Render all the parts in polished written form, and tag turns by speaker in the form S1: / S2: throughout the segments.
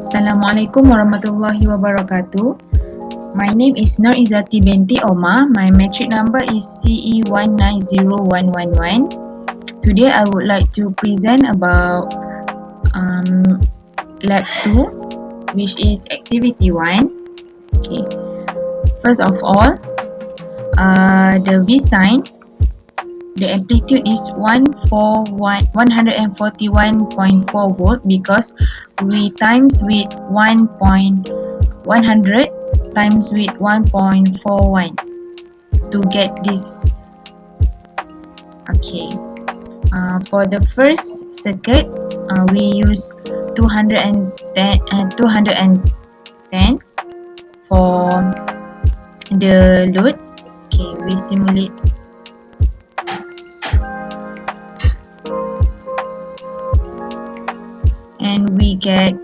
S1: Assalamualaikum warahmatullahi wabarakatuh. My name is Izzati binti Omar. My metric number is CE190111. Today I would like to present about Lab 2, which is activity 1. Okay. First of all, the V sign, the amplitude is 141.4 volt because we times with 100 times with 1.41 to get this. Okay. For the first circuit, we use 210 for the load. Okay, we simulate. And we get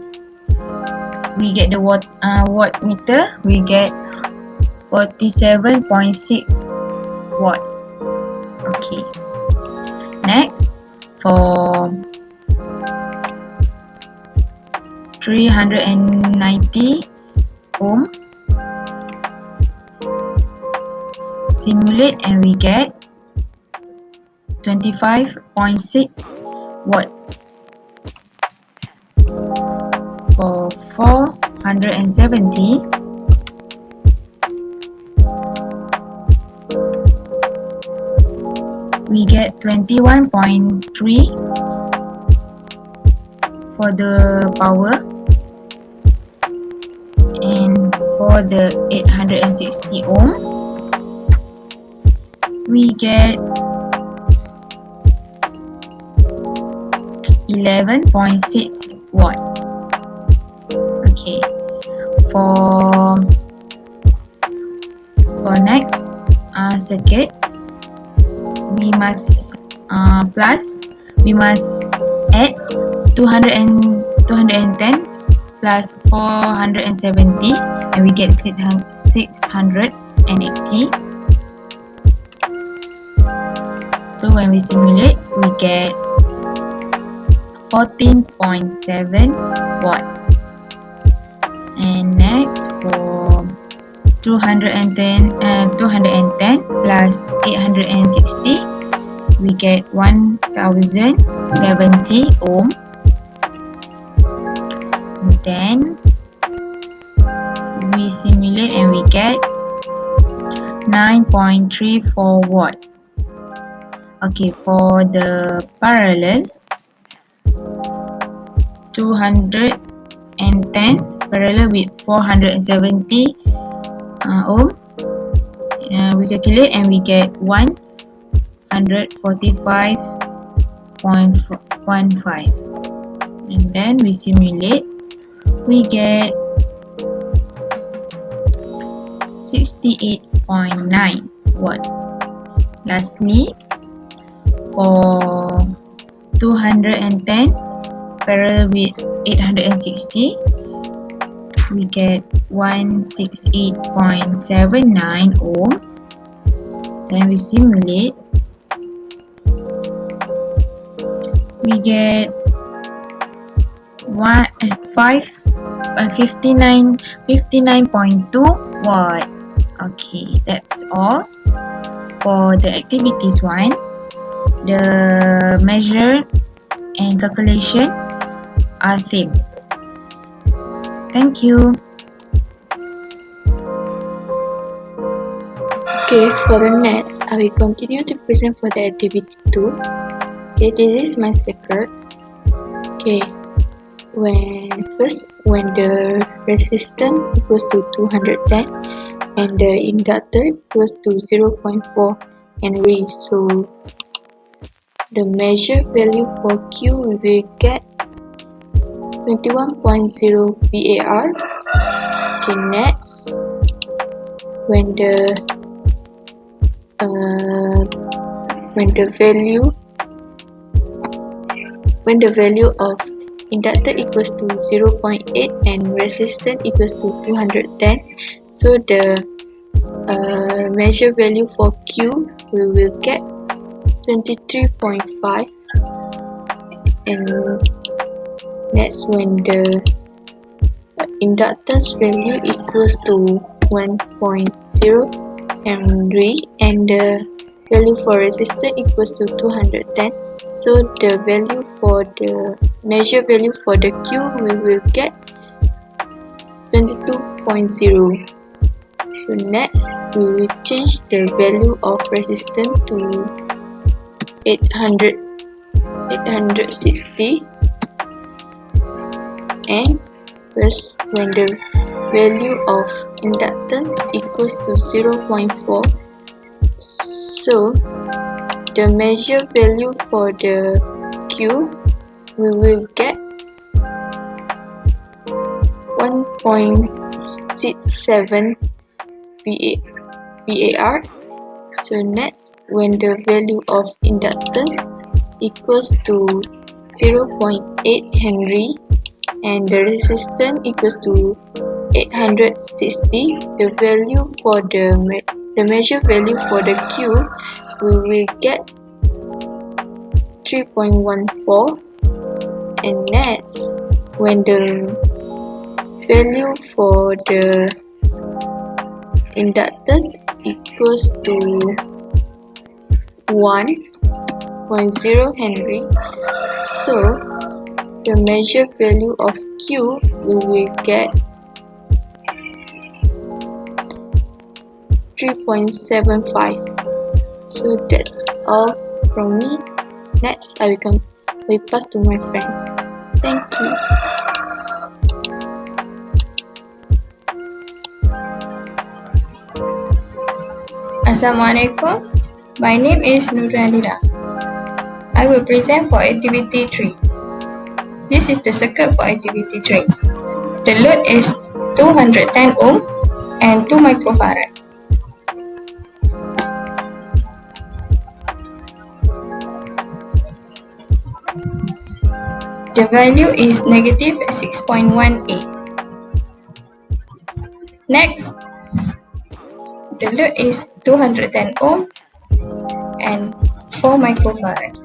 S1: the watt meter. We get 47.6 watt. Okay. Next, for 390 ohm, simulate and we get 25.6 watt. For 470, we get 21.3 for the power, and for the 860 ohm, we get 11.6 watt. Okay, for next circuit, we must add 210 plus 470 and we get 680. So when we simulate, we get 14.7 watt. And next, for 210 plus 860, we get 1070 ohm. And then we simulate and we get 9.34 watt. Okay, for the parallel, 210 parallel with 470 ohm, we calculate and we get 145.15, and then we simulate, we get 68.9 watt. Lastly, for 210 parallel with 860, we get 168.79 ohm. Then we simulate, we get 59.2 watt. Okay, that's all for the activities 1. The measure and calculation are same. Thank you.
S2: Okay, for the next, I will continue to present for the activity 2. Okay, this is my circuit. Okay, when the resistance equals to 210 and the inductor equals to 0.4 Henry, so the measured value for Q we will get 21.0 VAR. Okay, next, when the value of inductor equals to 0.8 and resistance equals to 210, so the measured value for Q we will get 23.5, and that's when the inductance value equals to 1.0 Henry and the value for resistance equals to 210. So the value for the measure value for the Q we will get 22.0. So next we will change the value of resistance to 860, and first when the value of inductance equals to 0.4, so the measure value for the Q we will get 1.67 VAR. So next, when the value of inductance equals to 0.8 Henry and the resistance equals to 860, the value for the measure value for the Q we will get 3.14. and next, when the value for the inductance equals to 1.0 Henry, so the measure value of Q we will get 3.75. So that's all from me. Next, I will pass to my friend. Thank you.
S3: Assalamualaikum. My name is Nadhirah. I will present for activity 3. This is the circuit for activity 3. The load is 210 ohm and 2 microfarad. The value is negative 6.18. Next, the load is 210 ohm and 4 microfarad.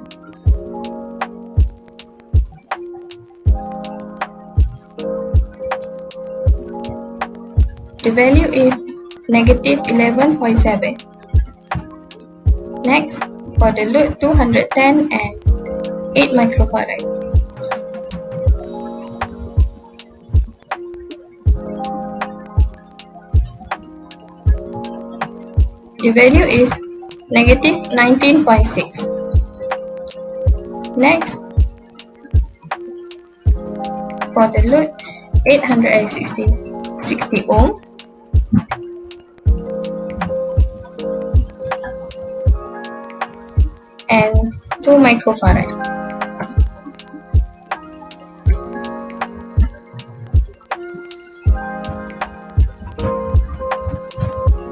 S3: The value is negative 11.7. Next, for the load 210 and 8 microfarad. The value is negative 19.6. Next, for the load 860 ohm and 2 microfarad.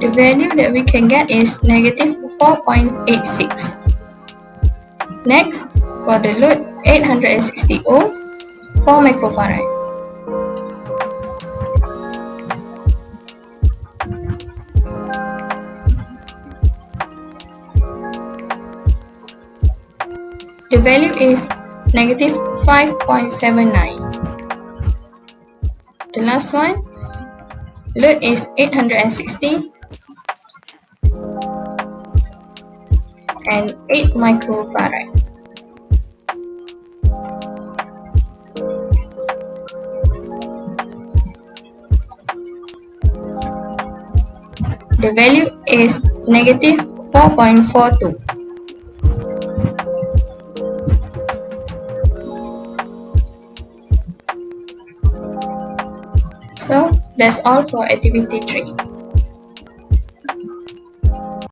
S3: The value that we can get is negative 4.86. Next, for the load 860 ohm, 4 microfarad. The value is negative 5.79. The last one, load is 860 and 8 microfarad. The value is negative 4.42. So that's all for activity 3.